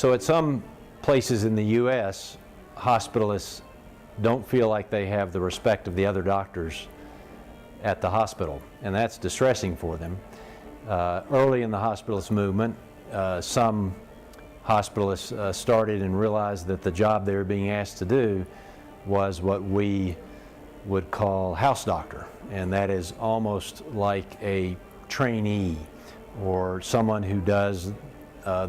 So at some places in the U.S., hospitalists don't feel like they have the respect of the other doctors at the hospital, and that's distressing for them. Early in the hospitalist movement, some hospitalists started and realized that the job they were being asked to do was what we would call house doctor, and that is almost like a trainee or someone who does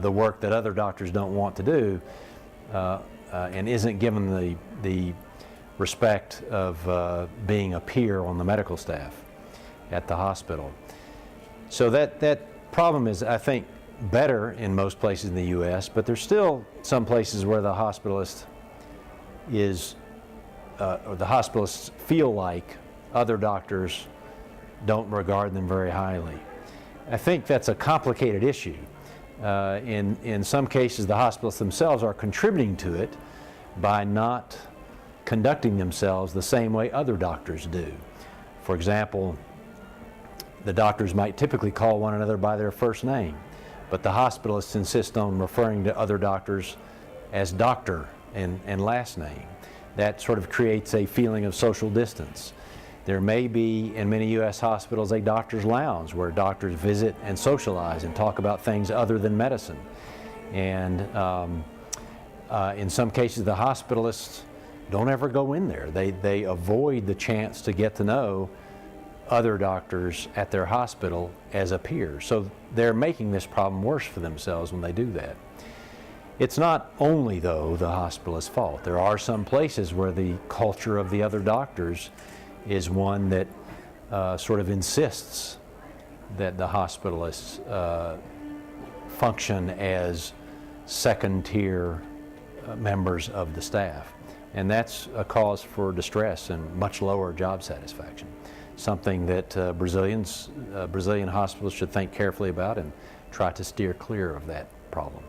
the work that other doctors don't want to do and isn't given the respect of being a peer on the medical staff at the hospital. So that problem is, I think, better in most places in the U.S., but there's still some places where the hospitalist is, or the hospitalists feel like other doctors don't regard them very highly. I think that's a complicated issue. In some cases, the hospitalists themselves are contributing to it by not conducting themselves the same way other doctors do. For example, the doctors might typically call one another by their first name, but the hospitalists insist on referring to other doctors as doctor and last name. That sort of creates a feeling of social distance. There may be, in many U.S. hospitals, a doctor's lounge where doctors visit and socialize and talk about things other than medicine. And in some cases, the hospitalists don't ever go in there. They avoid the chance to get to know other doctors at their hospital as a peer. So they're making this problem worse for themselves when they do that. It's not only, though, the hospitalist's fault. There are some places where the culture of the other doctors is one that sort of insists that the hospitalists function as second-tier members of the staff. And that's a cause for distress and much lower job satisfaction. Something that Brazilian hospitals should think carefully about and try to steer clear of that problem.